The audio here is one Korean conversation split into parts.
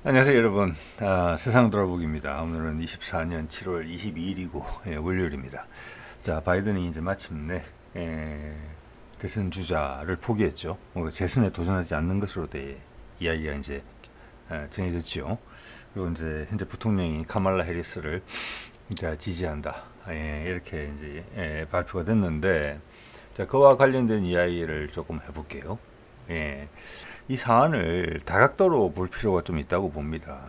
안녕하세요 여러분. 세상 돌아보기입니다. 오늘은 24년 7월 22일이고 월요일입니다. 자, 바이든이 이제 마침내 대선 주자를 포기했죠. 재선에 도전하지 않는 것으로 이야기가 이제 정해졌죠. 그리고 이제 현재 부통령이 카말라 해리스를 이제 지지한다. 이렇게 이제 발표가 됐는데, 자, 그와 관련된 이야기를 조금 해볼게요. 이 사안을 다각도로 볼 필요가 좀 있다고 봅니다.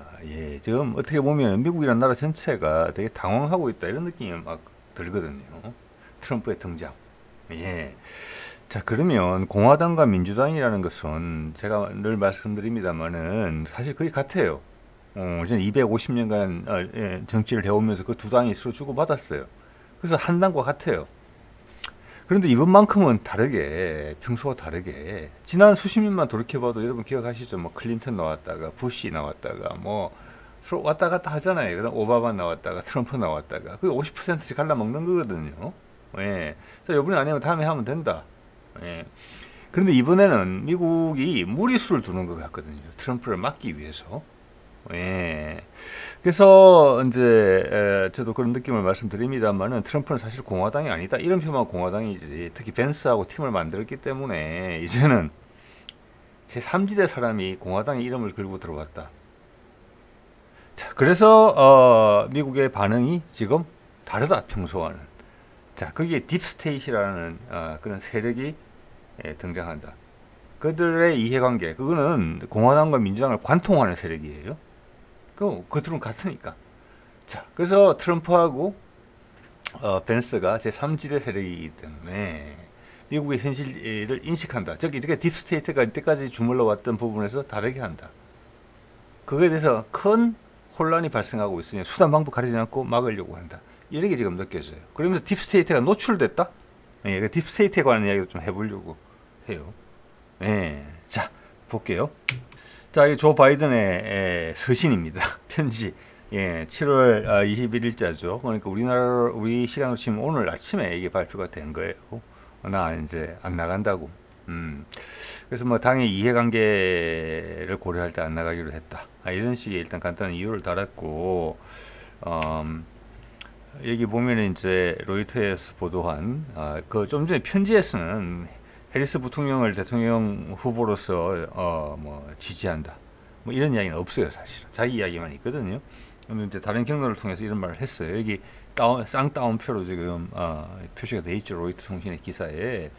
지금 어떻게 보면 미국이라는 나라 전체가 되게 당황하고 있다 이런 느낌이 막 들거든요. 트럼프의 등장. 자, 그러면 공화당과 민주당이라는 것은 제가 늘 말씀드립니다만은 사실 거의 같아요. 저는 250년간 정치를 해오면서 그 두 당이 서로 주고받았어요. 그래서 한 당과 같아요. 그런데 이번만큼은 다르게, 평소와 다르게, 지난 수십 년만 돌이켜봐도 여러분 기억하시죠? 뭐 클린턴 나왔다가 부시 나왔다가 뭐 서로 왔다 갔다 하잖아요. 그다음 오바마 나왔다가 트럼프 나왔다가 그게 50%씩 갈라먹는 거거든요. 그래서 이번에 아니면 다음에 하면 된다. 그런데 이번에는 미국이 무리수를 두는 것 같거든요. 트럼프를 막기 위해서. 그래서 이제 저도 그런 느낌을 말씀드립니다만은 트럼프는 사실 공화당이 아니다. 이런 표만 공화당이지. 특히 벤스하고 팀을 만들었기 때문에 이제는 제3지대 사람이 공화당의 이름을 걸고 들어왔다. 자, 그래서 미국의 반응이 지금 다르다, 평소와는. 자, 거기에 딥스테이트라는 그런 세력이 등장한다. 그들의 이해관계, 그거는 공화당과 민주당을 관통하는 세력이에요. 그 둘은 같으니까. 자, 그래서 트럼프하고 벤스가 제3지대 세력이기 때문에 미국의 현실을 인식한다. 즉, 이렇게 딥스테이트가 이때까지 주물러 왔던 부분에서 다르게 한다. 그거에 대해서 큰 혼란이 발생하고 있으니 수단 방법 가리지 않고 막으려고 한다. 이렇게 지금 느껴져요. 그러면서 딥스테이트가 노출됐다? 그 딥스테이트에 관한 이야기도 좀 해보려고 해요. 자, 볼게요. 자, 이 조 바이든의 서신입니다. 편지. 7월 21일자죠. 그러니까 우리 시간으로 치면 오늘 아침에 이게 발표가 된 거예요. 나 이제 안 나간다고. 그래서 뭐 당의 이해관계를 고려할 때 안 나가기로 했다. 이런 식의 일단 간단한 이유를 달았고, 여기 보면은 이제 로이터에서 보도한 그 좀 전에 편지에서는 해리스 부통령을 대통령 후보로서 뭐 지지한다. 뭐 이런 이야기는 없어요, 사실은. 자기 이야기만 있거든요. 그러면 이제 다른 경로를 통해서 이런 말을 했어요. 여기 쌍따옴표로 지금 표시가 돼 있죠, 로이터 통신의 기사에.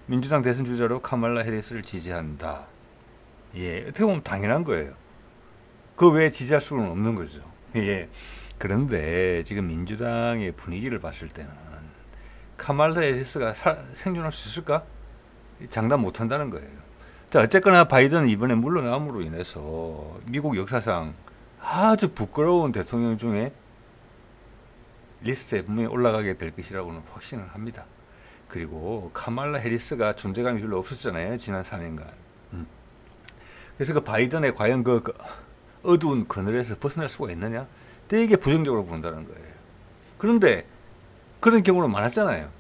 민주당 대선 주자로 카말라 해리스를 지지한다. 어떻게 보면 당연한 거예요. 그 외에 지지할 수는 없는 거죠. 그런데 지금 민주당의 분위기를 봤을 때는 카말라 해리스가 생존할 수 있을까? 장담 못 한다는 거예요. 자, 어쨌거나 바이든은 이번에 물러남으로 인해서 미국 역사상 아주 부끄러운 대통령 중에 리스트에 분명히 올라가게 될 것이라고는 확신을 합니다. 그리고 카말라 해리스가 존재감이 별로 없었잖아요, 지난 4년간. 그래서 그 바이든의 과연 그 어두운 그늘에서 벗어날 수가 있느냐? 되게 부정적으로 본다는 거예요. 그런데 그런 경우는 많았잖아요.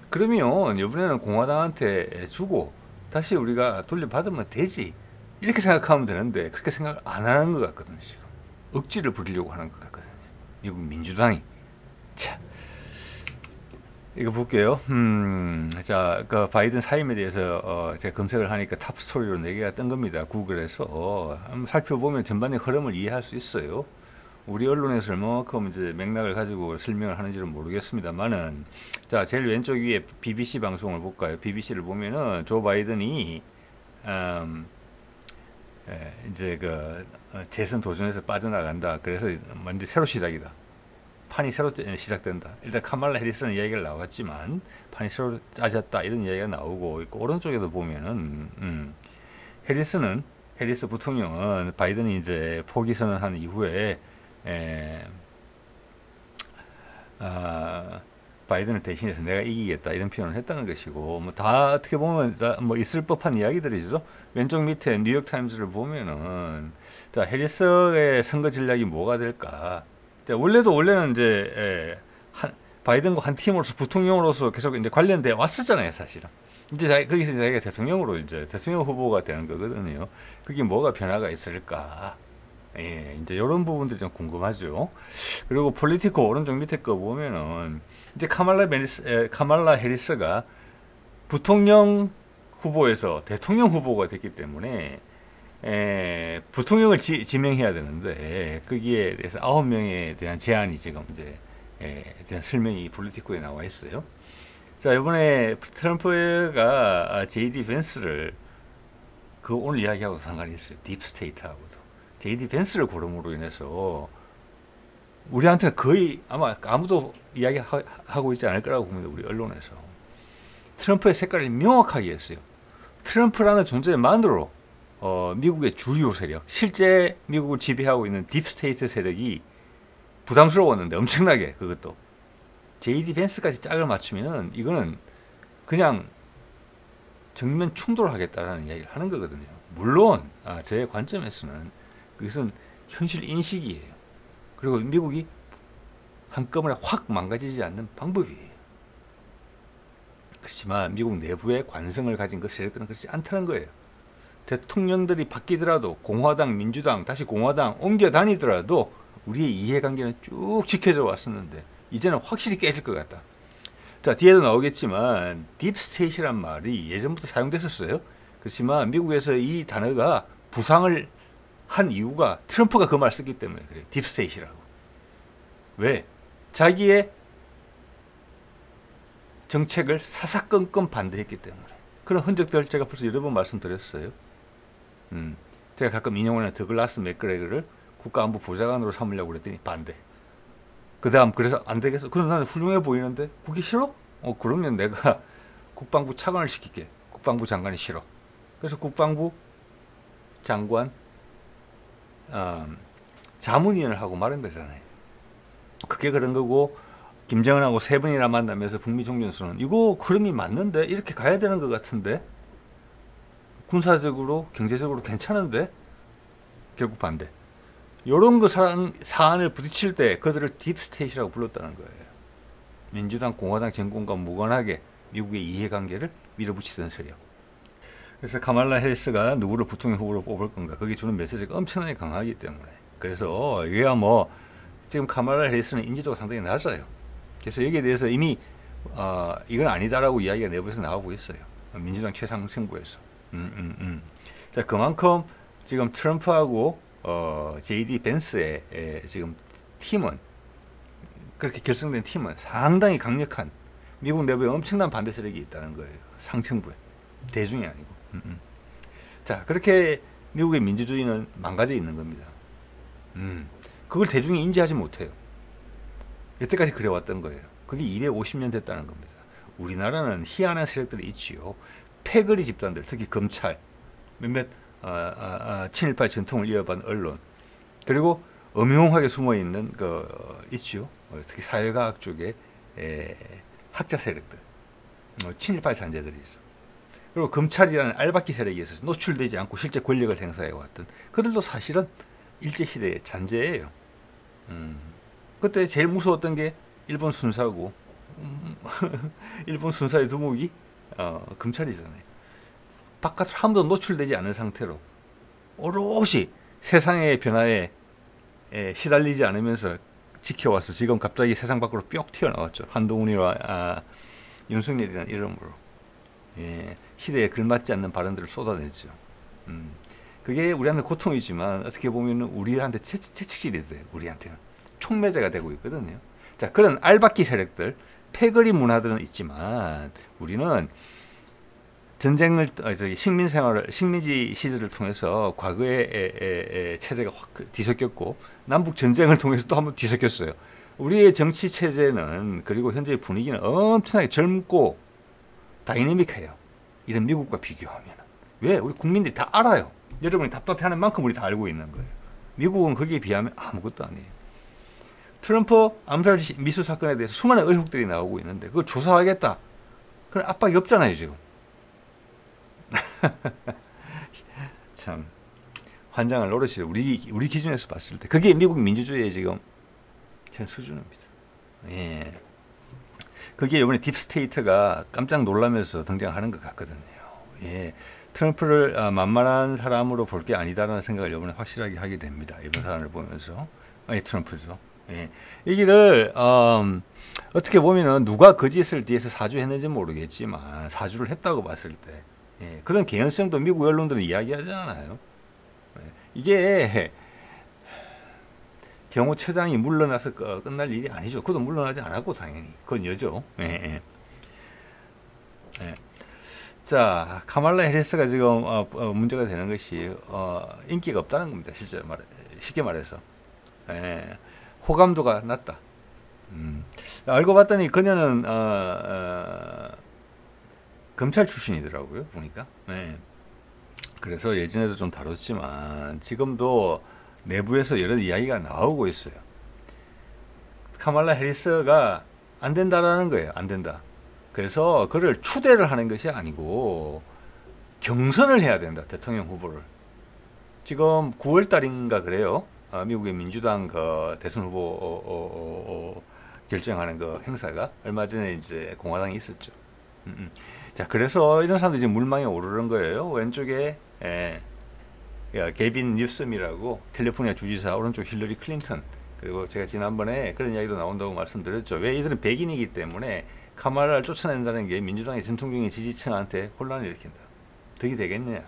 그러면 이번에는 공화당한테 주고 다시 우리가 돌려받으면 되지, 이렇게 생각하면 되는데 그렇게 생각 안 하는 것 같거든요. 지금 억지를 부리려고 하는 것 같거든요, 미국 민주당이. 자, 이거 볼게요. 자, 그 바이든 사임에 대해서 제가 검색을 하니까 탑 스토리로 4개가 뜬 겁니다, 구글에서. 한번 살펴보면 전반의 흐름을 이해할 수 있어요. 우리 언론에서 얼마만큼 이제 맥락을 가지고 설명을 하는지는 모르겠습니다만은, 자, 제일 왼쪽 위에 BBC 방송을 볼까요? BBC를 보면은 조 바이든이 이제 그 재선 도전에서 빠져나간다. 그래서 먼저 새로 시작이다. 판이 새로 시작된다. 일단 카말라 해리스는 이야기가 나왔지만 판이 새로 짜졌다, 이런 이야기가 나오고 있고, 오른쪽에도 보면은 해리스 부통령은 바이든이 이제 포기 선언한 이후에 바이든을 대신해서 내가 이기겠다, 이런 표현을 했다는 것이고, 뭐 다 어떻게 보면 뭐 있을 법한 이야기들이죠. 왼쪽 밑에 뉴욕 타임즈를 보면은, 자, 해리스의 선거 전략이 뭐가 될까? 자, 원래는 이제 바이든과 한 팀으로서 부통령으로서 계속 이제 관련돼 왔었잖아요, 사실은. 이제 거기서 자기가 대통령으로 이제 대통령 후보가 되는 거거든요. 그게 뭐가 변화가 있을까? 예, 이제 이런 부분들이 좀 궁금하죠. 그리고 폴리티코 오른쪽 밑에 거 보면은 이제 카말라 해리스가 부통령 후보에서 대통령 후보가 됐기 때문에 부통령을 지명해야 되는데 거기에 대해서 9명에 대한 제안이 지금 이제 대한 설명이 폴리티코에 나와 있어요. 자, 이번에 트럼프가 JD 벤스를 그 오늘 이야기하고도 상관이 있어요. 딥스테이트하고도. JD 벤스를 고름으로 인해서 우리한테는 거의 아마 아무도 이야기하고 있지 않을 거라고 봅니다. 우리 언론에서. 트럼프의 색깔이 명확하게 했어요. 트럼프라는 존재만으로 미국의 주류 세력, 실제 미국을 지배하고 있는 딥스테이트 세력이 부담스러웠는데 엄청나게 그것도 JD 벤스까지 짝을 맞추면은 이거는 그냥 정면 충돌하겠다라는 이야기를 하는 거거든요. 물론 제 관점에서는 그것은 현실 인식이에요. 그리고 미국이 한꺼번에 확 망가지지 않는 방법이에요. 그렇지만 미국 내부에 관성을 가진 그 세력들은 그렇지 않다는 거예요. 대통령들이 바뀌더라도 공화당, 민주당, 다시 공화당 옮겨 다니더라도 우리의 이해관계는 쭉 지켜져 왔었는데 이제는 확실히 깨질 것 같다. 자, 뒤에도 나오겠지만 딥스테이트란 말이 예전부터 사용됐었어요. 그렇지만 미국에서 이 단어가 부상을 한 이유가 트럼프가 그 말 썼기 때문에 그래요. 딥스테이트라고. 왜? 자기의 정책을 사사건건 반대했기 때문에. 그런 흔적들 제가 벌써 여러 번 말씀드렸어요. 제가 가끔 인용하는 더글라스 맥그레거를 국가안보 보좌관으로 삼으려고 그랬더니 반대. 그 다음 그래서 안 되겠어. 그럼 나는 훌륭해 보이는데 그게 싫어? 그러면 내가 국방부 차관을 시킬게. 국방부 장관이 싫어. 그래서 국방부 장관 자문위원을 하고 말은 거잖아요. 그게 그런 거고 김정은하고 세 번이나 만나면서 북미 종전선언 이거 흐름이 맞는데 이렇게 가야 되는 것 같은데 군사적으로 경제적으로 괜찮은데 결국 반대. 이런 거 사안을 부딪힐 때 그들을 딥스테이트라고 불렀다는 거예요. 민주당, 공화당 정권과 무관하게 미국의 이해관계를 밀어붙이던 세력. 그래서 카말라 해리스가 누구를 부통령 후보로 뽑을 건가 거기 주는 메시지가 엄청나게 강하기 때문에 그래서 이게야 뭐 지금 카말라 해리스는 인지도가 상당히 낮아요. 그래서 여기에 대해서 이미 이건 아니다라고 이야기가 내부에서 나오고 있어요. 민주당 최상 승부에서. 자, 그만큼 지금 트럼프하고 JD 벤스의 지금 팀은 그렇게 결성된 팀은 상당히 강력한 미국 내부에 엄청난 반대 세력이 있다는 거예요. 상층부에 대중이 아니고. 자, 그렇게 미국의 민주주의는 망가져 있는 겁니다. 그걸 대중이 인지하지 못해요. 여태까지 그래왔던 거예요. 그게 250년 됐다는 겁니다. 우리나라는 희한한 세력들이 있지요. 패거리 집단들, 특히 검찰, 몇몇 친일파 전통을 이어받은 언론, 그리고 엄용하게 숨어있는 있지요. 특히 사회과학 쪽에 학자 세력들, 친일파 잔재들이 있어. 그리고 검찰이라는 알박기 세력에 있어서 노출되지 않고 실제 권력을 행사해왔던 그들도 사실은 일제시대의 잔재예요. 그때 제일 무서웠던 게 일본 순사고 일본 순사의 두목이 검찰이잖아요. 바깥으로 한 번도 노출되지 않은 상태로 오롯이 세상의 변화에 시달리지 않으면서 지켜와서 지금 갑자기 세상 밖으로 뿅 튀어나왔죠. 한동훈이와 윤석열이라는 이름으로 시대에 걸맞지 않는 발언들을 쏟아냈죠. 그게 우리한테 고통이지만 어떻게 보면 우리한테 채찍질이 돼요. 우리한테는 촉매제가 되고 있거든요. 자, 그런 알박기 세력들, 패거리 문화들은 있지만 우리는 전쟁을 식민지 시절을 통해서 과거의 체제가 확 뒤섞였고 남북 전쟁을 통해서 또 한번 뒤섞였어요. 우리의 정치 체제는 그리고 현재의 분위기는 엄청나게 젊고 다이내믹해요. 이런 미국과 비교하면. 왜? 우리 국민들이 다 알아요. 여러분이 답답해하는 만큼 우리 다 알고 있는 거예요. 미국은 거기에 비하면 아무것도 아니에요. 트럼프 암살 미수 사건에 대해서 수많은 의혹들이 나오고 있는데 그걸 조사하겠다. 그런 압박이 없잖아요, 지금. 참 환장을 노릇이죠. 우리 기준에서 봤을 때 그게 미국 민주주의의 지금 현 수준입니다. 예. 그게 이번에 딥스테이트가 깜짝 놀라면서 등장하는 것 같거든요. 예. 트럼프를 만만한 사람으로 볼 게 아니다라는 생각을 이번에 확실하게 하게 됩니다. 이번 사안을 보면서. 아니, 트럼프죠. 예. 이 길을, 어떻게 보면은 누가 그 짓을 뒤에서 사주했는지 모르겠지만, 사주를 했다고 봤을 때, 예. 그런 개연성도 미국 언론들은 이야기하잖아요. 예. 이게, 경호처장이 물러나서 끝날 일이 아니죠. 그도 물러나지 않았고, 당연히. 그건 여죠. 예. 예. 예. 자, 카말라 해리스가 지금 문제가 되는 것이 인기가 없다는 겁니다. 쉽게 말해서. 예, 호감도가 낮다. 알고 봤더니 그녀는 검찰 출신이더라고요. 보니까. 예. 그래서 예전에도 좀 다뤘지만 지금도 내부에서 여러 이야기가 나오고 있어요. 카말라 해리스가 안 된다라는 거예요. 안 된다. 그래서 그를 추대를 하는 것이 아니고 경선을 해야 된다. 대통령 후보를. 지금 9월 달인가 그래요. 미국의 민주당 그 대선 후보 결정하는 그 행사가 얼마 전에 이제 공화당이 있었죠. 자, 그래서 이런 사람들이 지금 물망에 오르는 거예요. 왼쪽에 게빈 뉴섬이라고 캘리포니아 주지사, 오른쪽 힐러리 클린턴. 그리고 제가 지난번에 그런 이야기도 나온다고 말씀드렸죠. 왜 이들은 백인이기 때문에 카말라를 쫓아낸다는 게 민주당의 전통적인 지지층한테 혼란을 일으킨다. 덕이 되겠느냐.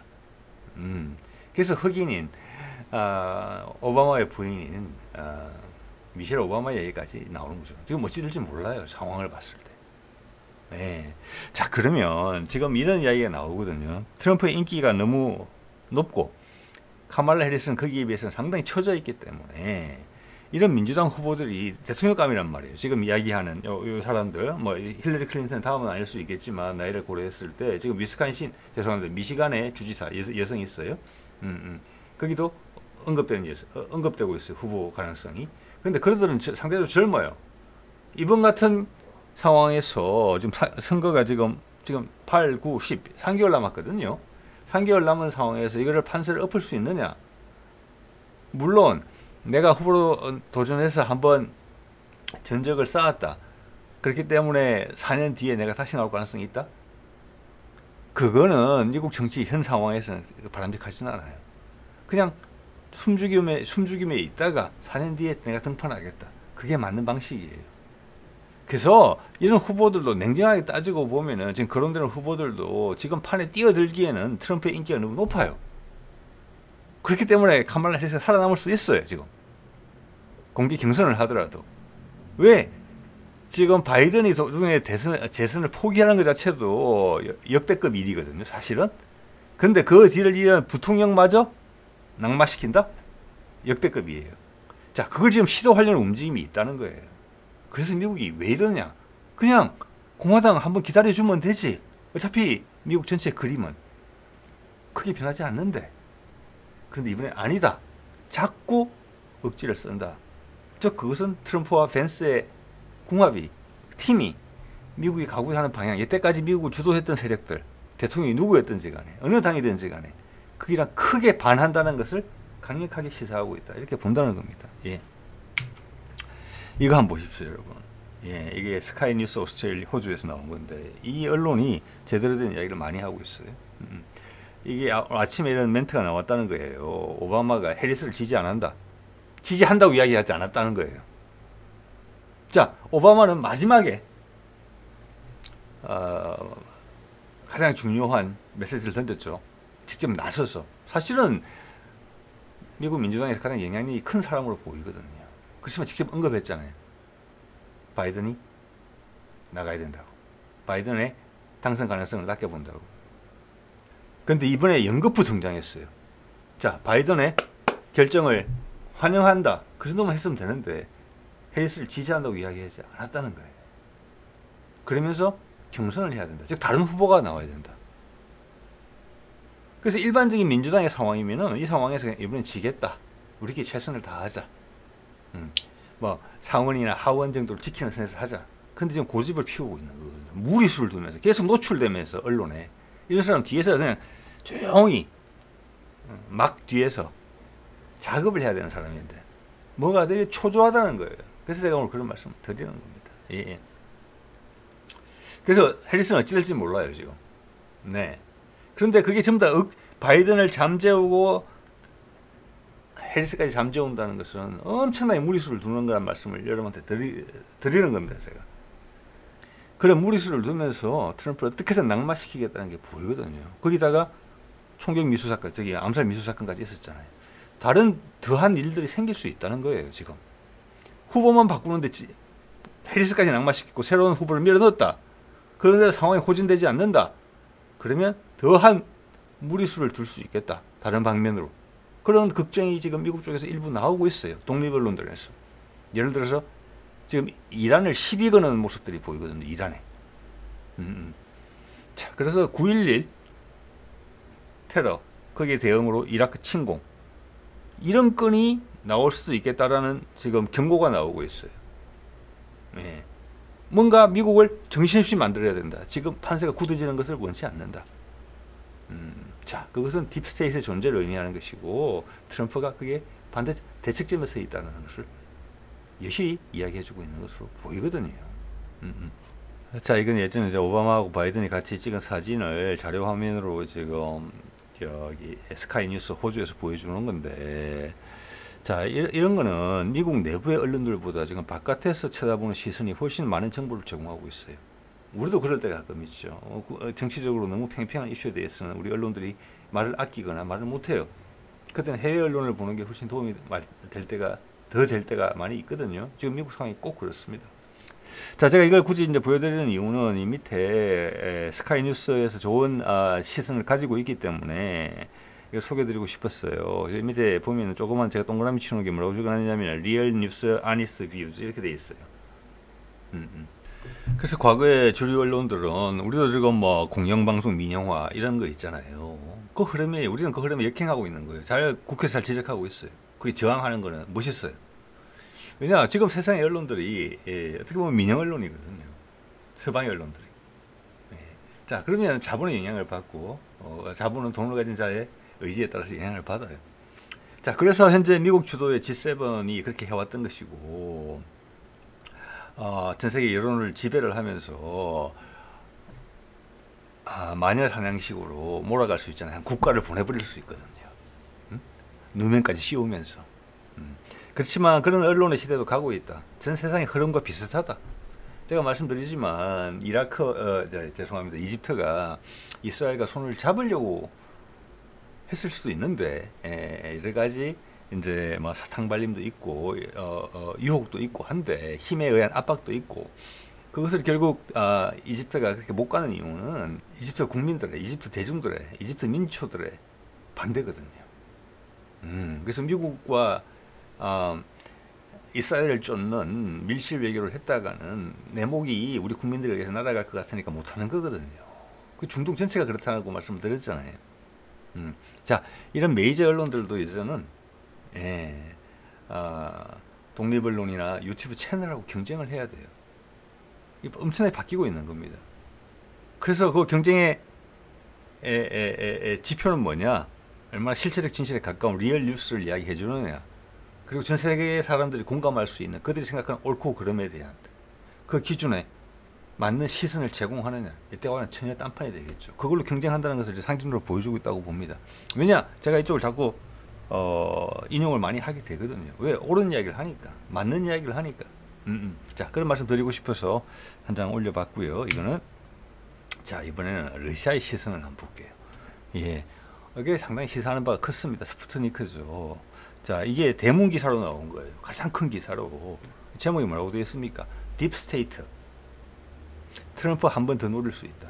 그래서 흑인인 오바마의 부인인 미셸 오바마 얘기까지 나오는 거죠. 지금 어찌 될지 몰라요. 상황을 봤을 때. 네. 자, 그러면 지금 이런 이야기가 나오거든요. 트럼프의 인기가 너무 높고 카말라 해리스는 거기에 비해서는 상당히 처져 있기 때문에 이런 민주당 후보들이 대통령감이란 말이에요. 지금 이야기하는 요 사람들, 뭐 힐러리 클린턴 다음은 아닐 수 있겠지만 나이를 고려했을 때 지금 죄송합니다. 미시간에 주지사 여성이 있어요. 거기도 언급되고 있어요. 후보 가능성이. 그런데 그들은 상대적으로 젊어요. 이번 같은 상황에서 지금 선거가 지금 8, 9, 10, 3개월 남았거든요. 3개월 남은 상황에서 이거를 판세를 엎을 수 있느냐? 물론 내가 후보로 도전해서 한번 전적을 쌓았다. 그렇기 때문에 4년 뒤에 내가 다시 나올 가능성이 있다? 그거는 미국 정치 현 상황에서는 바람직하지는 않아요. 그냥 숨죽임에 있다가 4년 뒤에 내가 등판하겠다. 그게 맞는 방식이에요. 그래서 이런 후보들도 냉정하게 따지고 보면은 지금 거론되는 후보들도 지금 판에 뛰어들기에는 트럼프의 인기가 너무 높아요. 그렇기 때문에 카말라 해리스가 살아남을 수 있어요. 지금 공개 경선을 하더라도. 왜? 지금 바이든이 도중에 재선을 포기하는 것 자체도 역대급 일이거든요. 사실은. 근데 그 뒤를 이은 부통령마저 낙마시킨다? 역대급이에요. 자, 그걸 지금 시도하려는 움직임이 있다는 거예요. 그래서 미국이 왜 이러냐? 그냥 공화당 한번 기다려주면 되지. 어차피 미국 전체 그림은 크게 변하지 않는데. 그런데 이번엔 아니다. 자꾸 억지를 쓴다. 그것은 트럼프와 밴스의 궁합이, 팀이 미국이 가고자 하는 방향, 여태까지 미국을 주도했던 세력들, 대통령이 누구였든지 간에, 어느 당이든지 간에, 그기랑 크게 반한다는 것을 강력하게 시사하고 있다. 이렇게 본다는 겁니다. 예. 이거 한번 보십시오, 여러분. 예, 이게 스카이 뉴스 오스트레일리아 호주에서 나온 건데, 이 언론이 제대로 된 이야기를 많이 하고 있어요. 이게 아침에 이런 멘트가 나왔다는 거예요. 오바마가 해리스를 지지 안 한다. 지지한다고 이야기하지 않았다는 거예요. 자, 오바마는 마지막에 가장 중요한 메시지를 던졌죠. 직접 나서서. 사실은 미국 민주당에서 가장 영향력이 큰 사람으로 보이거든요. 그렇지만 직접 언급했잖아요. 바이든이 나가야 된다고. 바이든의 당선 가능성을 낮게 본다고. 근데 이번에 연거푸 등장했어요. 자, 바이든의 결정을 환영한다. 그 정도만 했으면 되는데 해리스를 지지한다고 이야기하지 않았다는 거예요. 그러면서 경선을 해야 된다. 즉 다른 후보가 나와야 된다. 그래서 일반적인 민주당의 상황이면은 이 상황에서 이번엔 지겠다. 우리끼리 최선을 다하자. 뭐 상원이나 하원 정도를 지키는 선에서 하자. 그런데 지금 고집을 피우고 있는 거거든요. 무리수를 두면서 계속 노출되면서 언론에 이런 사람 뒤에서 그냥 조용히 막 뒤에서 작업을 해야 되는 사람인데 뭐가 되게 초조하다는 거예요. 그래서 제가 오늘 그런 말씀을 드리는 겁니다. 예. 그래서 해리스는 어찌 될지 몰라요 지금. 네. 그런데 그게 전부 다 바이든을 잠재우고 해리스까지 잠재운다는 것은 엄청나게 무리수를 두는 거란 말씀을 여러분한테 드리는 겁니다 제가. 그런 무리수를 두면서 트럼프를 어떻게든 낙마시키겠다는 게 보이거든요. 거기다가 총격 미수 사건, 저기 암살 미수 사건까지 있었잖아요. 다른 더한 일들이 생길 수 있다는 거예요 지금. 후보만 바꾸는데 해리스까지 낙마시키고 새로운 후보를 밀어넣었다. 그런데 상황이 호전되지 않는다. 그러면 더한 무리수를 둘 수 있겠다. 다른 방면으로. 그런 걱정이 지금 미국 쪽에서 일부 나오고 있어요. 독립 언론들에서. 예를 들어서 지금 이란을 시비 거는 모습들이 보이거든요. 이란에. 자, 그래서 9.11 테러, 거기에 대응으로 이라크 침공, 이런 건이 나올 수도 있겠다라는 지금 경고가 나오고 있어요. 네. 뭔가 미국을 정신없이 만들어야 된다. 지금 판세가 굳어지는 것을 원치 않는다. 자, 그것은 딥스테이트의 존재를 의미하는 것이고 트럼프가 그게 반대 대책점에 서 있다는 것을 여실히 이야기해주고 있는 것으로 보이거든요. 자, 이건 예전에 이제 오바마하고 바이든이 같이 찍은 사진을 자료 화면으로 지금 여기 스카이 뉴스 호주에서 보여주는 건데, 자, 이런 거는 미국 내부의 언론들보다 지금 바깥에서 쳐다보는 시선이 훨씬 많은 정보를 제공하고 있어요. 우리도 그럴 때가 가끔 있죠. 정치적으로 너무 팽팽한 이슈에 대해서는 우리 언론들이 말을 아끼거나 말을 못해요. 그때는 해외 언론을 보는 게 훨씬 도움이 될 때가 더 될 때가 많이 있거든요. 지금 미국 상황이 꼭 그렇습니다. 자, 제가 이걸 굳이 이제 보여드리는 이유는 이 밑에 스카이 뉴스에서 좋은 시선을 가지고 있기 때문에 이걸 소개드리고 싶었어요. 이 밑에 보면 조그만 제가 동그라미 치는 게 뭐라고 적어놨냐면 리얼 뉴스 아니스트 뷰즈 이렇게 돼 있어요. 그래서 과거에 주류 언론들은 우리도 지금 뭐 공영방송 민영화 이런 거 있잖아요. 그 흐름에 우리는 그 흐름에 역행하고 있는 거예요. 국회에서 잘 지적하고 있어요. 그게 저항하는 거는 멋있어요. 왜냐 지금 세상의 언론들이 어떻게 보면 민영 언론이거든요. 서방의 언론들이. 자, 그러면 자본의 영향을 받고 자본은 돈을 가진 자의 의지에 따라서 영향을 받아요. 자, 그래서 현재 미국 주도의 G7이 그렇게 해왔던 것이고 전 세계 여론을 지배를 하면서 마녀 사냥식으로 몰아갈 수 있잖아요. 국가를 보내버릴 수 있거든요. 누명까지 씌우면서. 그렇지만 그런 언론의 시대도 가고 있다. 전 세상의 흐름과 비슷하다. 제가 말씀드리지만 죄송합니다. 이집트가 이스라엘과 손을 잡으려고 했을 수도 있는데 여러 가지 이제 뭐 사탕 발림도 있고 유혹도 있고 한데 힘에 의한 압박도 있고 그것을 결국 이집트가 그렇게 못 가는 이유는 이집트 국민들의, 이집트 대중들의, 이집트 민초들의 반대거든요. 그래서 미국과 이스라엘을 쫓는 밀실 외교를 했다가는 내목이 우리 국민들에 의해서 날아갈 것 같으니까 못하는 거거든요. 그 중동 전체가 그렇다고 말씀을 드렸잖아요. 자, 이런 메이저 언론들도 이제는 독립 언론이나 유튜브 채널하고 경쟁을 해야 돼요. 엄청나게 바뀌고 있는 겁니다. 그래서 그 경쟁의 지표는 뭐냐? 얼마나 실체적 진실에 가까운 리얼 뉴스를 이야기해 주느냐. 그리고 전 세계의 사람들이 공감할 수 있는 그들이 생각하는 옳고 그름에 대한 그 기준에 맞는 시선을 제공하느냐. 이때와는 전혀 딴판이 되겠죠. 그걸로 경쟁한다는 것을 이제 상징적으로 보여주고 있다고 봅니다. 왜냐? 제가 이쪽을 자꾸 인용을 많이 하게 되거든요. 왜? 옳은 이야기를 하니까. 맞는 이야기를 하니까. 자, 그런 말씀 드리고 싶어서 한 장 올려봤고요. 이거는 자, 이번에는 러시아의 시선을 한번 볼게요. 예, 이게 상당히 시사하는 바가 컸습니다. 스푸트니크죠. 자, 이게 대문 기사로 나온 거예요. 가장 큰 기사로. 제목이 뭐라고 되어 있습니까? 딥스테이트. 트럼프 한 번 더 노릴 수 있다.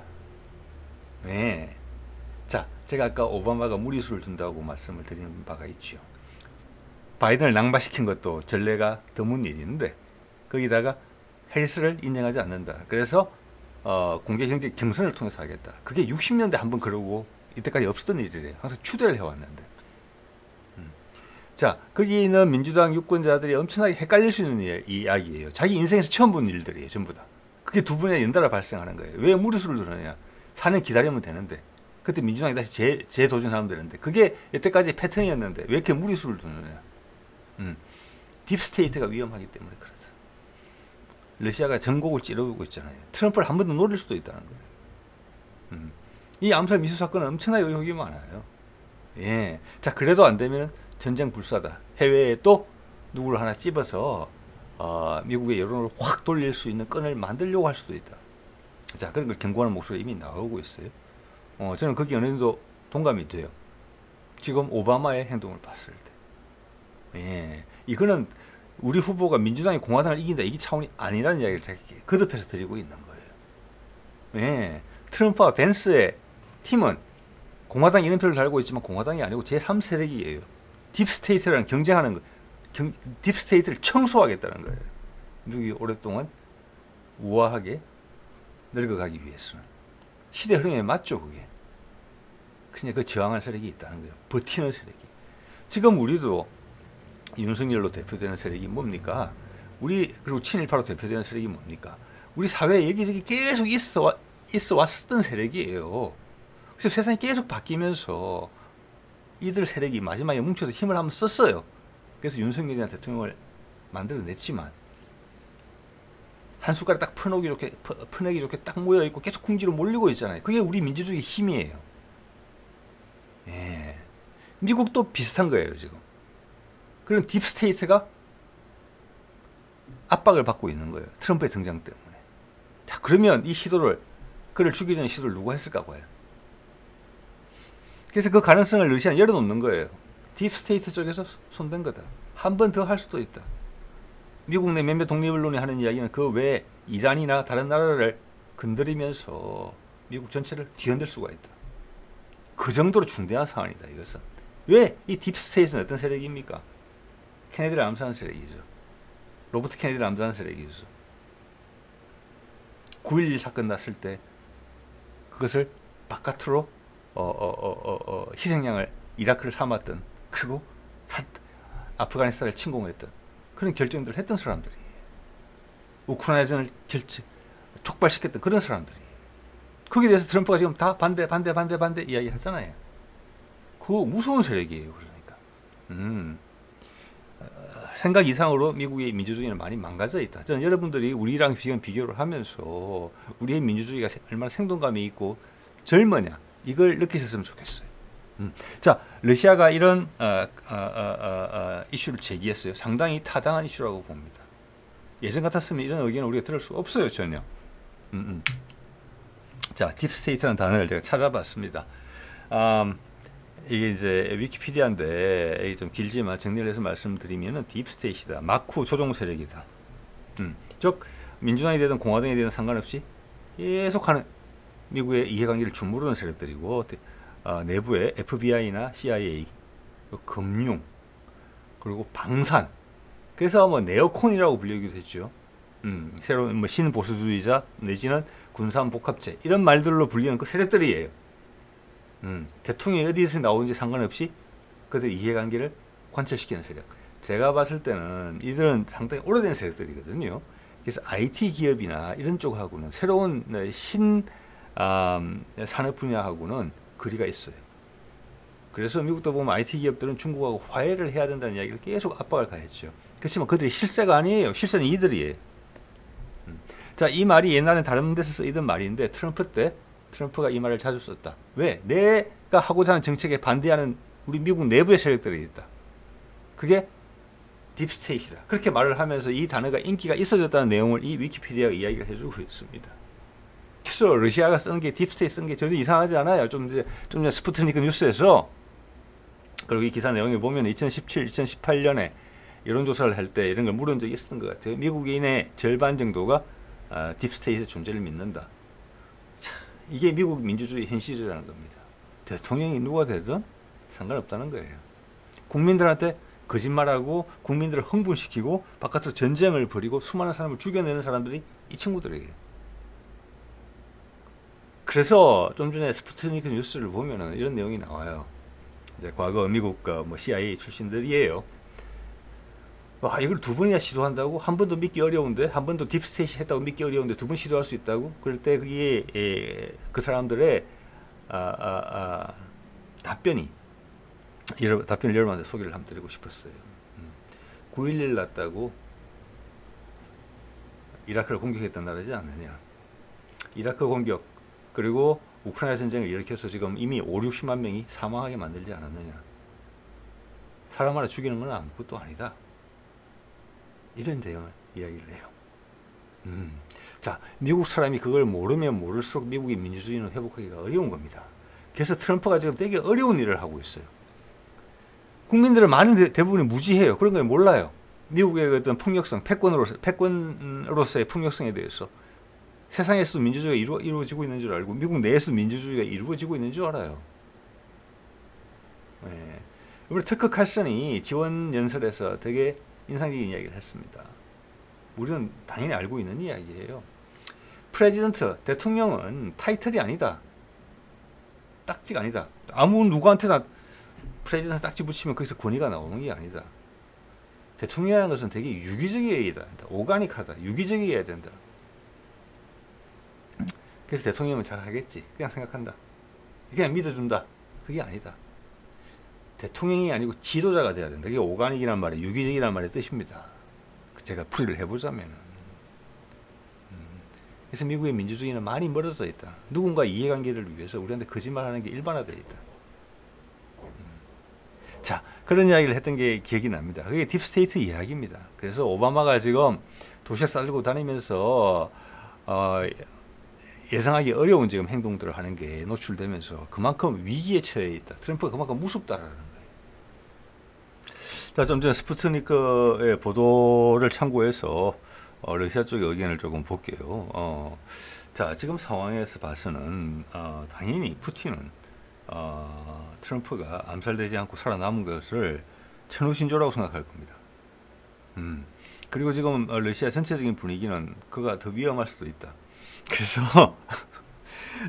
네. 자, 제가 아까 오바마가 무리수를 둔다고 말씀을 드린 바가 있죠. 바이든을 낙마시킨 것도 전례가 드문 일인데 거기다가 해리스를 인정하지 않는다. 그래서 공개 경제 경선을 통해서 하겠다. 그게 60년대 한 번 그러고 이때까지 없었던 일이래요. 항상 추대를 해왔는데. 자, 거기 있는 민주당 유권자들이 엄청나게 헷갈릴 수 있는 이야기예요. 자기 인생에서 처음 본 일들이에요. 전부 다. 그게 두 번이나 연달아 발생하는 거예요. 왜 무리수를 두느냐. 4년 기다리면 되는데 그때 민주당이 다시 재도전하면 되는데 그게 여태까지 패턴이었는데 왜 이렇게 무리수를 두느냐. 딥스테이트가 위험하기 때문에 그렇다. 러시아가 전곡을 찌르고 있잖아요. 트럼프를 한 번 더 노릴 수도 있다는 거예요. 이 암살 미수 사건은 엄청나게 의혹이 많아요. 예. 자, 그래도 안 되면 전쟁 불사다. 해외에 또 누구를 하나 찝어서 미국의 여론을 확 돌릴 수 있는 건을 만들려고 할 수도 있다. 자, 그런 걸 경고하는 목소리가 이미 나오고 있어요. 저는 거기 어느 정도 동감이 돼요. 지금 오바마의 행동을 봤을 때. 예. 이거는 우리 후보가 민주당이 공화당을 이긴다, 이게 차원이 아니라는 이야기를 제가 거듭해서 드리고 있는 거예요. 예. 트럼프와 벤스의 팀은 공화당 이름표를 달고 있지만 공화당이 아니고 제3세력이에요. 딥스테이트랑 경쟁하는 거, 딥스테이트를 청소하겠다는 거예요. 미국이 오랫동안 우아하게 늙어가기 위해서는. 시대 흐름에 맞죠, 그게. 그냥 그 저항할 세력이 있다는 거예요. 버티는 세력이. 지금 우리도 윤석열로 대표되는 세력이 뭡니까? 그리고 친일파로 대표되는 세력이 뭡니까? 우리 사회에 여기저기 계속 있어 왔었던 세력이에요. 그래서 세상이 계속 바뀌면서 이들 세력이 마지막에 뭉쳐서 힘을 한번 썼어요. 그래서 윤석열이라는 대통령을 만들어냈지만 한 숟가락 딱 퍼내기 좋게 딱 모여있고 계속 궁지로 몰리고 있잖아요. 그게 우리 민주주의 힘이에요. 예. 미국도 비슷한 거예요, 지금. 그런 딥스테이트가 압박을 받고 있는 거예요. 트럼프의 등장 때문에. 자, 그러면 이 시도를, 그를 죽이려는 시도를 누가 했을까 봐요. 그래서 그 가능성을 러시아는 열어놓는 거예요. 딥스테이트 쪽에서 손댄 거다. 한 번 더 할 수도 있다. 미국 내 몇몇 독립언론이 하는 이야기는 그 외에 이란이나 다른 나라를 건드리면서 미국 전체를 뒤흔들 수가 있다. 그 정도로 중대한 사안이다, 이것은. 왜 이 딥스테이트는 어떤 세력입니까? 케네디를 암살한 세력이죠. 로버트 케네디를 암살한 세력이죠. 9.11 사건 났을 때 그것을 바깥으로 희생양을 이라크를 삼았던, 그리고 아프가니스탄을 침공했던 그런 결정들을 했던 사람들이에요. 우크라이나전을 촉발시켰던 그런 사람들이에요. 거기에 대해서 트럼프가 지금 다 반대 이야기 하잖아요. 그거 무서운 세력이에요. 그러니까. 생각 이상으로 미국의 민주주의는 많이 망가져 있다. 저는 여러분들이 우리랑 지금 비교를 하면서 우리의 민주주의가 얼마나 생동감이 있고 젊으냐, 이걸 느끼셨으면 좋겠어요. 자, 러시아가 이런 이슈를 제기했어요. 상당히 타당한 이슈라고 봅니다. 예전 같았으면 이런 의견을 우리가 들을 수 없어요, 전혀. 자, 딥스테이트라는 단어를 제가 찾아봤습니다. 이게 이제 위키피디아인데 이게 좀 길지만 정리를 해서 말씀드리면은 딥스테이트다, 막후 조종 세력이다. 즉 민주당이 되든 공화당이 되든 상관없이 계속하는 미국의 이해관계를 주무르는 세력들이고, 내부에 FBI나 CIA, 금융, 그리고 방산, 그래서 뭐 네오콘이라고 불리기도 했죠. 새로운 뭐 신보수주의자 내지는 군사복합체, 이런 말들로 불리는 그 세력들이에요. 대통령이 어디에서 나오는지 상관없이 그들의 이해관계를 관철시키는 세력. 제가 봤을 때는 이들은 상당히 오래된 세력들이거든요. 그래서 IT 기업이나 이런 쪽하고는, 새로운 산업 분야하고는 거리가 있어요. 그래서 미국도 보면 IT 기업들은 중국하고 화해를 해야 된다는 이야기를 계속 압박을 가했죠. 그렇지만 그들이 실세가 아니에요. 실세는 이들이에요. 자, 이 말이 옛날엔 다른 데서 쓰이던 말인데 트럼프가 이 말을 자주 썼다. 왜? 내가 하고자 하는 정책에 반대하는 우리 미국 내부의 세력들이 있다. 그게 딥스테이트다. 그렇게 말을 하면서 이 단어가 인기가 있어졌다는 내용을 이 위키피디아가 이야기를 해주고 있습니다. 그래서 러시아가 쓴 게, 딥스테이트 쓴 게 전혀 이상하지 않아요. 좀 전에 스푸트니크 뉴스에서, 그리고 이 기사 내용에 보면 2017, 2018년에 여론조사를 할 때 이런 걸 물은 적이 있었던 것 같아요. 미국인의 절반 정도가 딥스테이트의 존재를 믿는다. 자, 이게 미국 민주주의 현실이라는 겁니다. 대통령이 누가 되든 상관없다는 거예요. 국민들한테 거짓말하고 국민들을 흥분시키고 바깥으로 전쟁을 벌이고 수많은 사람을 죽여내는 사람들이 이 친구들이에요. 그래서 좀 전에 스푸트니크 뉴스를 보면은 이런 내용이 나와요. 이제 과거 미국 CIA 출신들이에요. 이걸 두 번이나 시도한다고? 한 번도 믿기 어려운데, 한 번도 딥스테이트 했다고 믿기 어려운데 두 번 시도할 수 있다고? 그럴 때 그게 그 사람들의 답변을 여러분한테 소개를 한번 드리고 싶었어요. 9.11 났다고 이라크를 공격했던 나라지 않느냐. 이라크 공격 그리고 우크라이나 전쟁을 일으켜서 지금 이미 5, 60만 명이 사망하게 만들지 않았느냐. 사람 하나 죽이는 건 아무것도 아니다. 이런 대응을 이야기를 해요. 자, 미국 사람이 그걸 모르면 모를수록 미국의 민주주의는 회복하기가 어려운 겁니다. 그래서 트럼프가 지금 되게 어려운 일을 하고 있어요. 국민들은 많은 대부분이 무지해요. 그런 걸 몰라요. 미국의 어떤 폭력성, 패권으로서의 폭력성에 대해서 세상에서도 민주주의가 이루어지고 있는 줄 알고 미국 내에서도 민주주의가 이루어지고 있는 줄 알아요. 네. 이번에 터커 칼슨이 지원 연설에서 되게 인상적인 이야기를 했습니다. 우리는 당연히 알고 있는 이야기예요. 프레지던트, 대통령은 타이틀이 아니다. 딱지가 아니다. 아무 누구한테나 프레지던트 딱지 붙이면 거기서 권위가 나오는 게 아니다. 대통령이라는 것은 되게 유기적이어야 된다. 오가닉하다. 유기적이어야 된다. 그래서 대통령은 잘 하겠지. 그냥 생각한다. 그냥 믿어준다. 그게 아니다. 대통령이 아니고 지도자가 돼야 된다. 이게 오가닉이란 말이 유기적이란 말의 뜻입니다. 제가 풀이를 해보자면. 그래서 미국의 민주주의는 많이 멀어져 있다. 누군가 이해관계를 위해서 우리한테 거짓말하는 게 일반화되어 있다. 자, 그런 이야기를 했던 게 기억이 납니다. 그게 딥스테이트 이야기입니다. 그래서 오바마가 지금 도시락 싸들고 다니면서 예상하기 어려운 지금 행동들을 하는 게 노출되면서 그만큼 위기에 처해 있다. 트럼프가 그만큼 무섭다라는 거예요. 자, 좀 전에 스푸트니크의 보도를 참고해서 러시아 쪽의 의견을 조금 볼게요. 자, 지금 상황에서 봐서는 당연히 푸틴은 트럼프가 암살되지 않고 살아남은 것을 천우신조라고 생각할 겁니다. 그리고 지금 러시아 전체적인 분위기는 그가 더 위험할 수도 있다. 그래서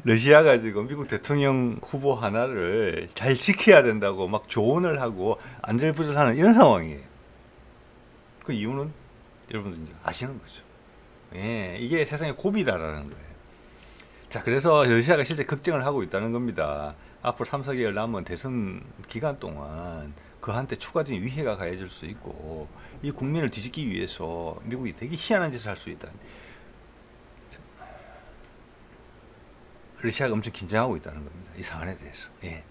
러시아가 지금 미국 대통령 후보 하나를 잘 지켜야 된다고 막 조언을 하고 안절부절하는 이런 상황이에요. 그 이유는 여러분들 이제 아시는 거죠. 예, 이게 세상의 고비다라는 거예요. 자, 그래서 러시아가 실제 걱정을 하고 있다는 겁니다. 앞으로 3, 4개월 남은 대선 기간 동안 그한테 추가적인 위해가 가해질 수 있고 이 국민을 뒤집기 위해서 미국이 되게 희한한 짓을 할 수 있다. 러시아가 엄청 긴장하고 있다는 겁니다. 이 사안에 대해서. 예.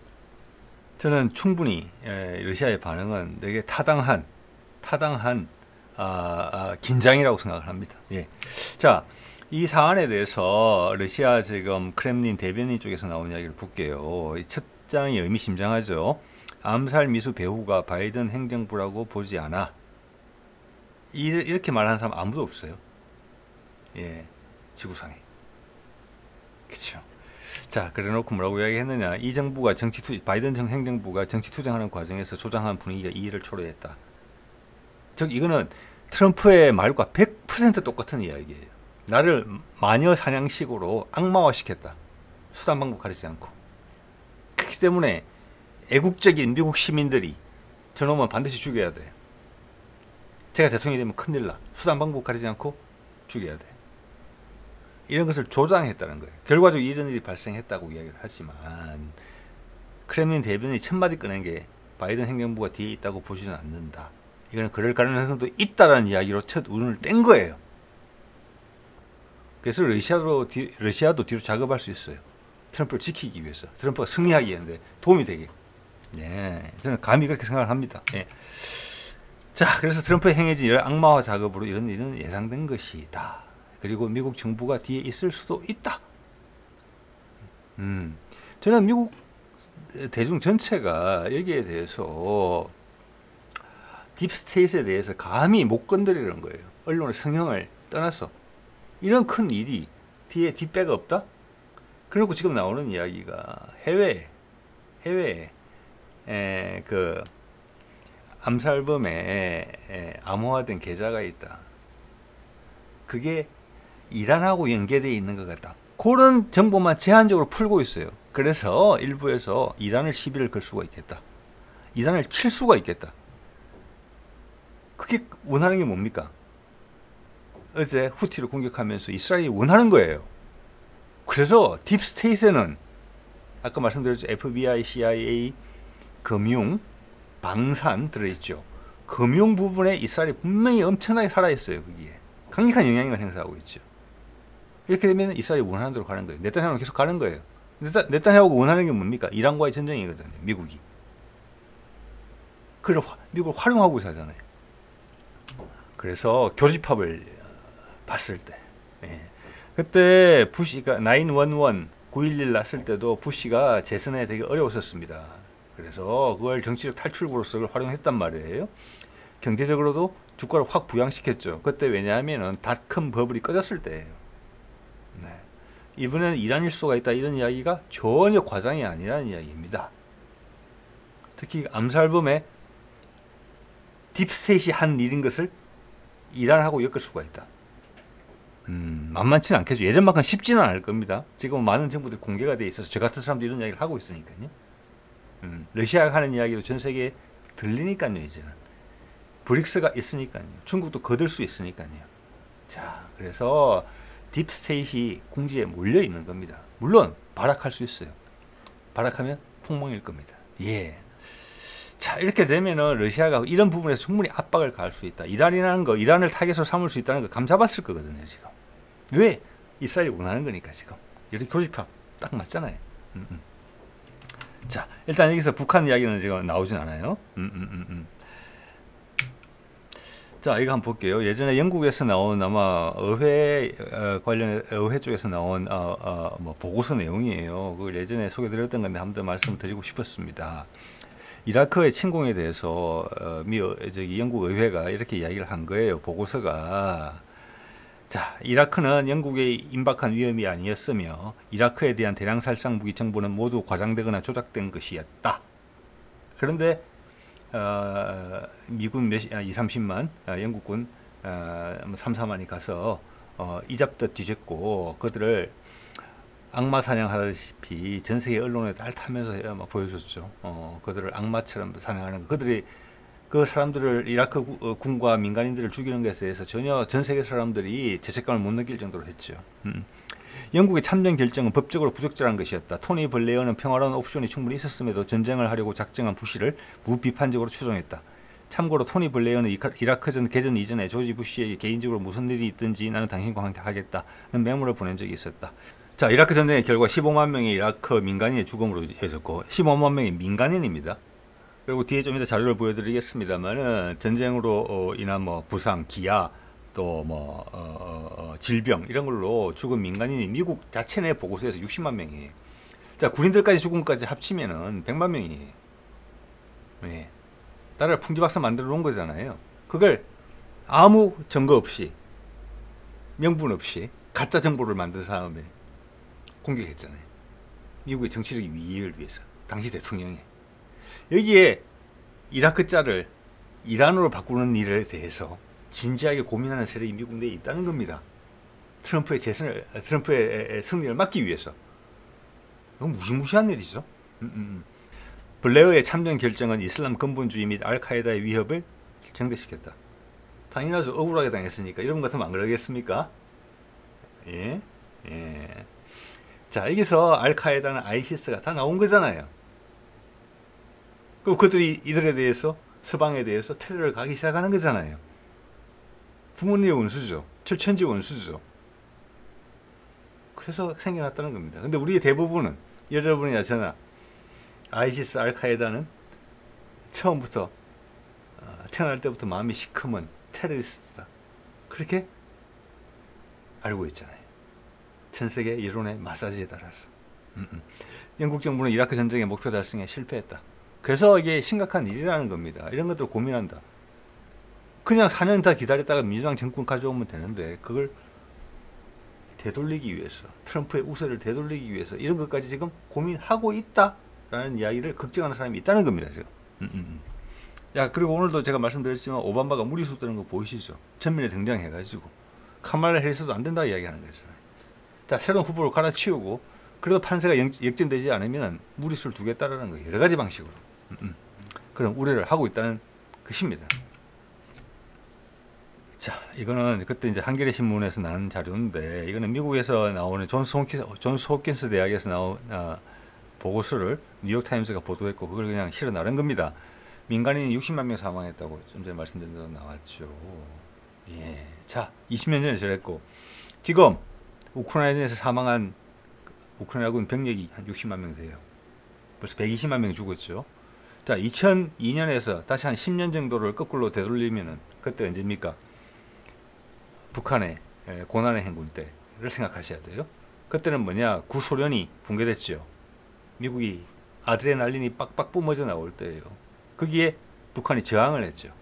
저는 충분히 러시아의 반응은 되게 타당한 긴장이라고 생각을 합니다. 예. 자, 이 사안에 대해서 러시아 지금 크렘린 대변인 쪽에서 나온 이야기를 볼게요. 첫 장이 의미심장하죠. 암살 미수 배후가 바이든 행정부라고 보지 않아. 이렇게 말하는 사람 아무도 없어요. 예, 지구상에. 그렇죠. 자, 그래놓고 뭐라고 이야기했느냐. 이 정부가 바이든 행정부가 정치 투쟁하는 과정에서 조장한 분위기가 이해를 초래했다. 즉 이거는 트럼프의 말과 100% 똑같은 이야기예요. 나를 마녀 사냥식으로 악마화시켰다. 수단 방법 가리지 않고. 그렇기 때문에 애국적인 미국 시민들이 저놈은 반드시 죽여야 돼. 제가 대통령이 되면 큰일 나. 수단 방법 가리지 않고 죽여야 돼. 이런 것을 조장했다는 거예요. 결과적으로 이런 일이 발생했다고 이야기를 하지만 크렘린 대변인이 첫마디 꺼낸 게 바이든 행정부가 뒤에 있다고 보지는 않는다. 이거는 그럴 가능성도 있다라는 이야기로 첫 운을 뗀 거예요. 그래서 러시아도 뒤로 작업할 수 있어요. 트럼프를 지키기 위해서. 트럼프가 승리하기 위해서 도움이 되게. 예, 저는 감히 그렇게 생각을 합니다. 예. 자, 그래서 트럼프의 행해진 이런 악마화 작업으로 이런 일은 예상된 것이다. 그리고 미국 정부가 뒤에 있을 수도 있다. 저는 미국 대중 전체가 여기에 대해서 딥스테이트에 대해서 감히 못 건드리는 거예요. 언론의 성향을 떠나서. 이런 큰 일이 뒤에 뒷배가 없다? 그리고 지금 나오는 이야기가 해외에 그 암살범에 암호화된 계좌가 있다. 그게 이란하고 연계되어 있는 것 같다. 그런 정보만 제한적으로 풀고 있어요. 그래서 일부에서 이란을 시비를 걸 수가 있겠다. 이란을 칠 수가 있겠다. 그게 원하는 게 뭡니까? 어제 후티를 공격하면서 이스라엘이 원하는 거예요. 그래서 딥스테이트에는 아까 말씀드렸죠. FBI, CIA, 금융, 방산 들어있죠. 금융 부분에 이스라엘이 분명히 엄청나게 살아있어요. 거기에 강력한 영향력을 행사하고 있죠. 이렇게 되면 이스라엘이 원하는 대로 가는 거예요. 네타냐후는 계속 가는 거예요. 네타냐후가 원하는 게 뭡니까? 이란과의 전쟁이거든요. 미국이. 그걸 미국을 활용하고 있잖아요. 그래서 교집합을 봤을 때, 그때 부시가 911 9.11 났을 때도 부시가 재선에 되게 어려웠었습니다. 그래서 그걸 정치적 탈출구로서 그걸 활용했단 말이에요. 경제적으로도 주가를 확 부양시켰죠. 그때 왜냐하면은 닷컴 버블이 꺼졌을 때예요. 네. 이번에는 이란 일소가 있다 이런 이야기가 전혀 과장이 아니라는 이야기입니다. 특히 암살범에 딥스테이시 한 일인 것을 이란하고 엮을 수가 있다. 만만치는 않겠죠. 예전만큼 쉽지는 않을 겁니다. 지금 많은 정보들이 공개가 돼 있어서 저 같은 사람도 이런 이야기를 하고 있으니까요. 러시아가 하는 이야기도 전 세계에 들리니까요. 이제는 브릭스가 있으니까요. 중국도 거들 수 있으니까요. 자, 그래서 딥스테이시 궁지에 몰려 있는 겁니다. 물론 발악할 수 있어요. 발악하면 폭망일 겁니다. 예. 자, 이렇게 되면은 러시아가 이런 부분에서 충분히 압박을 가할 수 있다. 이란이라는 거, 이란을 타겟으로 삼을 수 있다는 거 감잡았을 거거든요, 지금. 왜? 이스라엘이 원하는 거니까, 지금. 이렇게 교집합 딱 맞잖아요. 자, 일단 여기서 북한 이야기는 지금 나오진 않아요. 자, 이거 한번 볼게요. 예전에 영국에서 나온 아마 의회 관련 의회 쪽에서 나온 뭐 보고서 내용이에요. 그걸 예전에 소개드렸던 건데 한 번 더 말씀드리고 싶었습니다. 이라크의 침공에 대해서 영국 의회가 이렇게 이야기를 한 거예요. 보고서가. 자, 이라크는 영국의 임박한 위험이 아니었으며 이라크에 대한 대량 살상 무기 정보는 모두 과장되거나 조작된 것이었다. 그런데 미군 2-30만, 영국군 3-4만이 가서 이잡듯 뒤졌고 그들을 악마 사냥하다시피 전 세계 언론에 딸타면서 막 보여줬죠. 그들을 악마처럼 사냥하는 거. 그 사람들을 이라크 군과 민간인들을 죽이는 것에 대해서 전혀 전 세계 사람들이 죄책감을 못 느낄 정도로 했죠. 영국의 참전 결정은 법적으로 부적절한 것이었다. 토니 블레어는 평화로운 옵션이 충분히 있었음에도 전쟁을 하려고 작정한 부시를 무비판적으로 추종했다. 참고로 토니 블레어는 이라크전 개전 이전에 조지 부시에게 개인적으로 무슨 일이 있든지 나는 당신과 함께 하겠다는 메모를 보낸 적이 있었다. 자, 이라크 전쟁의 결과 15만 명의 이라크 민간인의 죽음으로 이어졌고 15만 명의 민간인입니다. 그리고 뒤에 좀 이따 자료를 보여드리겠습니다만은 전쟁으로 인한 뭐 부상, 기아, 또 뭐 질병 이런 걸로 죽은 민간인이 미국 자체 내 보고서에서 60만 명이에요. 자, 군인들까지 죽음까지 합치면은 100만 명이에요. 네. 나라를 풍지박산 만들어 놓은 거잖아요. 그걸 아무 증거 없이 명분 없이 가짜 정보를 만든 다음에 공격했잖아요. 미국의 정치적 이익을 위해서. 당시 대통령이. 여기에 이라크 짤을 이란으로 바꾸는 일에 대해서 진지하게 고민하는 세력이 미국 내에 있다는 겁니다. 트럼프의 승리를 막기 위해서. 이건 무시무시한 일이죠. 블레어의 참전 결정은 이슬람 근본주의 및 알카에다의 위협을 정대시켰다. 당연하죠. 억울하게 당했으니까. 이런 것 같으면 안 그러겠습니까? 예. 예. 자, 여기서 알카에다는 아이시스가 다 나온 거잖아요. 그리고 그들이 이들에 대해서 서방에 대해서 테러를 가기 시작하는 거잖아요. 부모님의 원수죠. 철천지 원수죠. 그래서 생겨났다는 겁니다. 근데 우리의 대부분은 여러분이나 저나 아이시스 알카에다는 처음부터 태어날 때부터 마음이 시커먼 테러리스트다. 그렇게 알고 있잖아요. 전 세계 여론의 마사지에 따라서. 영국 정부는 이라크 전쟁의 목표 달성에 실패했다. 그래서 이게 심각한 일이라는 겁니다. 이런 것들을 고민한다. 그냥 4년 다 기다렸다가 민주당 정권 가져오면 되는데 그걸 되돌리기 위해서, 트럼프의 우세를 되돌리기 위해서 이런 것까지 지금 고민하고 있다라는 이야기를 걱정하는 사람이 있다는 겁니다. 지금. 야, 그리고 오늘도 제가 말씀드렸지만 오바마가 무리수 뜨는 거 보이시죠? 전면에 등장해가지고 카말라 해리스도 안 된다 이야기하는 거였어요. 자, 새로운 후보를 갈아치우고 그래도 판세가 역전되지 않으면 무리수를 두겠다라는 거 여러 가지 방식으로 그런 우려를 하고 있다는 것입니다. 자, 이거는 그때 이제 한겨레 신문에서 나온 자료인데 이거는 미국에서 나오는 존스 홉킨스 대학에서 나온 보고서를 뉴욕타임스가 보도했고 그걸 그냥 실어 나른 겁니다. 민간인이 60만 명 사망했다고 좀 전에 말씀드린 대로 나왔죠. 예. 자, 20년 전에 저랬고 지금 우크라이나에서 사망한 우크라이나군 병력이 한 60만 명 돼요. 벌써 120만 명 죽었죠. 자, 2002년에서 다시 한 10년 정도를 거꾸로 되돌리면은 그때 언제입니까? 북한의 고난의 행군 때를 생각하셔야 돼요. 그때는 뭐냐? 구소련이 붕괴됐죠. 미국이 아드레날린이 빡빡 뿜어져 나올 때예요. 거기에 북한이 저항을 했죠.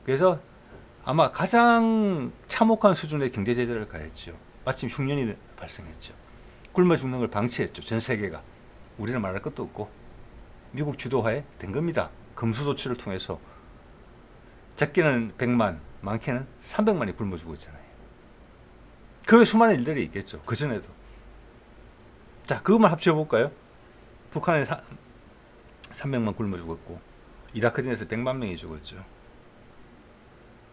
그래서 아마 가장 참혹한 수준의 경제 제재를 가했죠. 마침 흉년이 발생했죠. 굶어 죽는 걸 방치했죠. 전 세계가. 우리는 말할 것도 없고 미국 주도하에 된 겁니다. 금수 조치를 통해서 적게는 100만, 많게는 300만이 굶어 죽었잖아요. 그 외 수많은 일들이 있겠죠. 그 전에도. 자, 그것만 합쳐볼까요? 북한에 300만 굶어 죽었고 이라크전에서 100만 명이 죽었죠.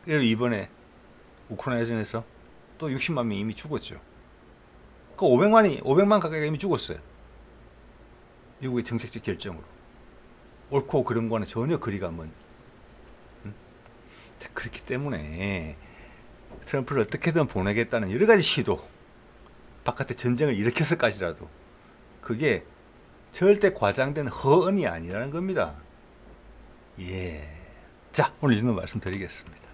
그리고 이번에 우크라이나전에서 또 60만 명이 이미 죽었죠. 그 500만 가까이가 이미 죽었어요. 미국의 정책적 결정으로. 옳고 그른 거는 전혀 거리가 먼. 자, 그렇기 때문에 트럼프를 어떻게든 보내겠다는 여러 가지 시도, 바깥에 전쟁을 일으켜서까지라도 그게 절대 과장된 허언이 아니라는 겁니다. 예. 자, 오늘 이 정도 말씀드리겠습니다.